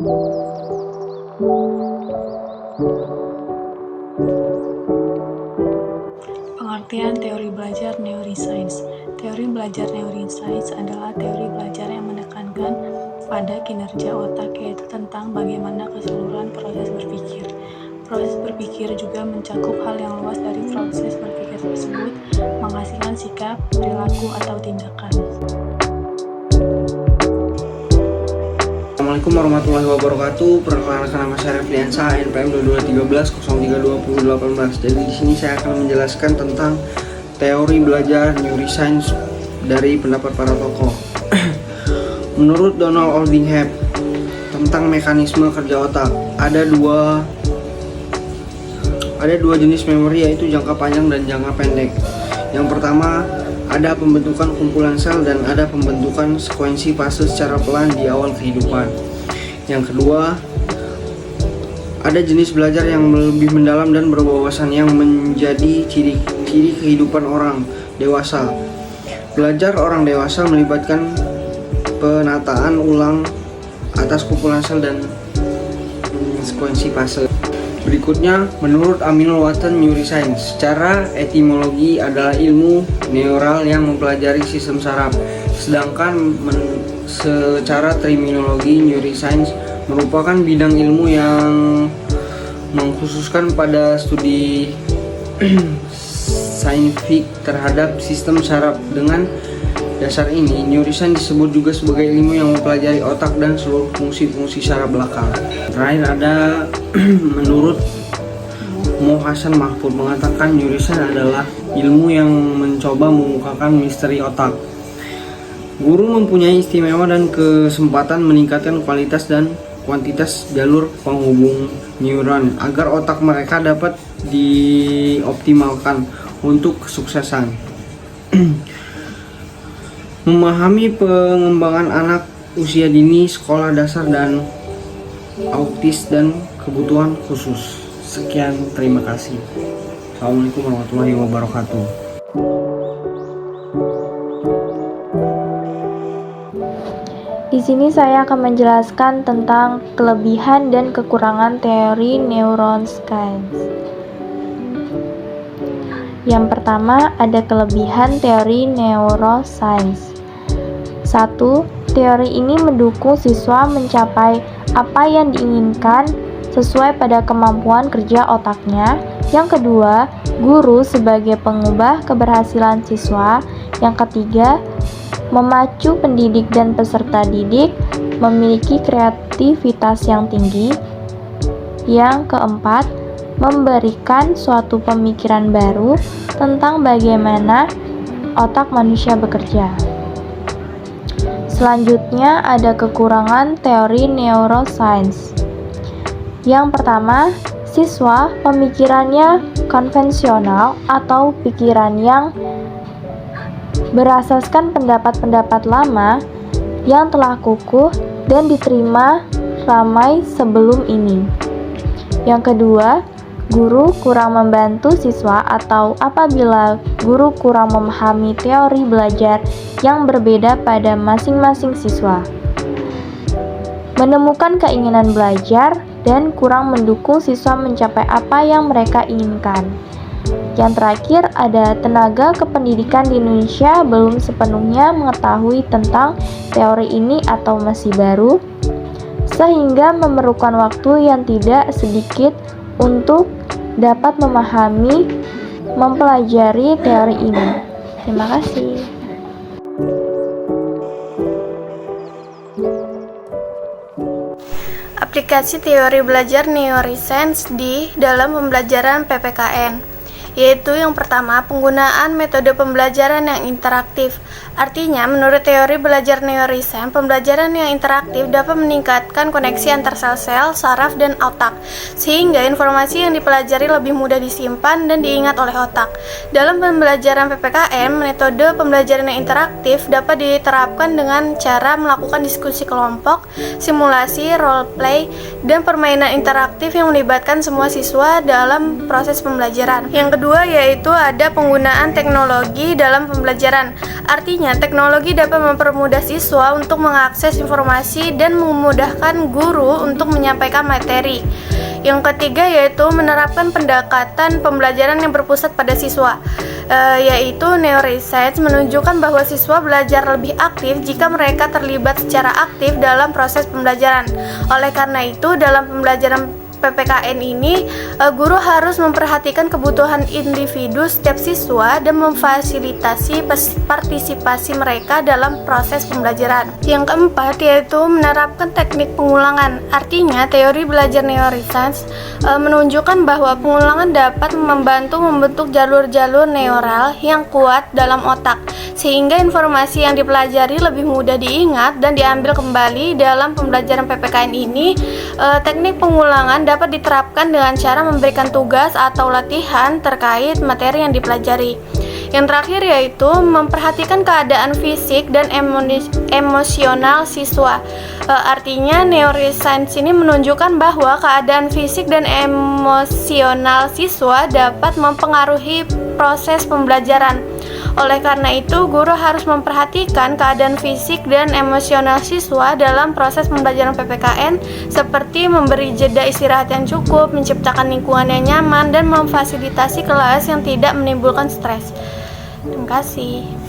Pengertian teori belajar neuroscience. Teori belajar neuroscience adalah teori belajar yang menekankan pada kinerja otak, yaitu tentang bagaimana keseluruhan proses berpikir. Proses berpikir juga mencakup hal yang luas dari proses berpikir tersebut, menghasilkan sikap, perilaku, atau tindakan. Assalamualaikum warahmatullahi wabarakatuh. Perkenalkan, nama saya Refliansa, NPM 2213 032018. Jadi di sini saya akan menjelaskan tentang teori belajar neuroscience dari pendapat para tokoh. Menurut Donald Holdingham tentang mekanisme kerja otak, ada dua jenis memori, yaitu jangka panjang dan jangka pendek. Yang pertama, ada pembentukan kumpulan sel dan ada pembentukan sekuensi fase secara pelan di awal kehidupan. Yang kedua, ada jenis belajar yang lebih mendalam dan berwawasan yang menjadi ciri kehidupan orang dewasa. Belajar orang dewasa melibatkan penataan ulang atas kumpulan sel dan sekuensi fase. Berikutnya, menurut Aminul Wattan, neuroscience secara etimologi adalah ilmu neural yang mempelajari sistem saraf. Sedangkan secara terminologi, neuroscience merupakan bidang ilmu yang mengkhususkan pada studi saintifik terhadap sistem saraf. Dengan dasar ini, neuroscience disebut juga sebagai ilmu yang mempelajari otak dan seluruh fungsi-fungsi saraf belakang. Terakhir ada menurut Mo Hasan Mahfud mengatakan neuroscience adalah ilmu yang mencoba mengungkapkan misteri otak. Guru mempunyai istimewa dan kesempatan meningkatkan kualitas dan kuantitas jalur penghubung neuron agar otak mereka dapat dioptimalkan untuk kesuksesan. Memahami pengembangan anak usia dini, sekolah dasar dan autis dan kebutuhan khusus. Sekian, terima kasih. Assalamualaikum warahmatullahi wabarakatuh. Di sini saya akan menjelaskan tentang kelebihan dan kekurangan teori neuroscience. Yang pertama, ada kelebihan teori neuroscience. 1. Teori ini mendukung siswa mencapai apa yang diinginkan sesuai pada kemampuan kerja otaknya. Yang kedua, guru sebagai pengubah keberhasilan siswa. Yang ketiga, memacu pendidik dan peserta didik memiliki kreativitas yang tinggi. Yang keempat, memberikan suatu pemikiran baru tentang bagaimana otak manusia bekerja. Selanjutnya ada kekurangan teori neuroscience. Yang pertama, siswa pemikirannya konvensional atau pikiran yang berasaskan pendapat-pendapat lama yang telah kukuh dan diterima ramai sebelum ini. Yang kedua, guru kurang membantu siswa atau apabila guru kurang memahami teori belajar yang berbeda pada masing-masing siswa, menemukan keinginan belajar dan kurang mendukung siswa mencapai apa yang mereka inginkan. Yang terakhir, ada tenaga kependidikan di Indonesia belum sepenuhnya mengetahui tentang teori ini atau masih baru, sehingga memerlukan waktu yang tidak sedikit untuk dapat memahami, mempelajari teori ini. Terima kasih. Aplikasi teori belajar neuroscience di dalam pembelajaran PPKN, yaitu yang pertama, penggunaan metode pembelajaran yang interaktif. Artinya, menurut teori belajar neuroscience, pembelajaran yang interaktif dapat meningkatkan koneksi antar sel-sel, saraf, dan otak, sehingga informasi yang dipelajari lebih mudah disimpan dan diingat oleh otak. Dalam pembelajaran PPKN, metode pembelajaran yang interaktif dapat diterapkan dengan cara melakukan diskusi kelompok, simulasi, role play, dan permainan interaktif yang melibatkan semua siswa dalam proses pembelajaran. Yang kedua, kedua yaitu ada penggunaan teknologi dalam pembelajaran. Artinya, teknologi dapat mempermudah siswa untuk mengakses informasi dan memudahkan guru untuk menyampaikan materi. Yang ketiga yaitu menerapkan pendekatan pembelajaran yang berpusat pada siswa, yaitu neuroscience menunjukkan bahwa siswa belajar lebih aktif jika mereka terlibat secara aktif dalam proses pembelajaran. Oleh karena itu, dalam pembelajaran PPKN ini, guru harus memperhatikan kebutuhan individu setiap siswa dan memfasilitasi partisipasi mereka dalam proses pembelajaran. Yang keempat yaitu menerapkan teknik pengulangan. Artinya, teori belajar neuroscience menunjukkan bahwa pengulangan dapat membantu membentuk jalur-jalur neural yang kuat dalam otak, sehingga informasi yang dipelajari lebih mudah diingat dan diambil kembali. Dalam pembelajaran PPKN ini, teknik pengulangan dapat diterapkan dengan cara memberikan tugas atau latihan terkait materi yang dipelajari. Yang terakhir yaitu memperhatikan keadaan fisik dan emosional siswa. Artinya, neuroscience ini menunjukkan bahwa keadaan fisik dan emosional siswa dapat mempengaruhi proses pembelajaran. Oleh karena itu, guru harus memperhatikan keadaan fisik dan emosional siswa dalam proses pembelajaran PPKN, seperti memberi jeda istirahat yang cukup, menciptakan lingkungan yang nyaman, dan memfasilitasi kelas yang tidak menimbulkan stres. Terima kasih.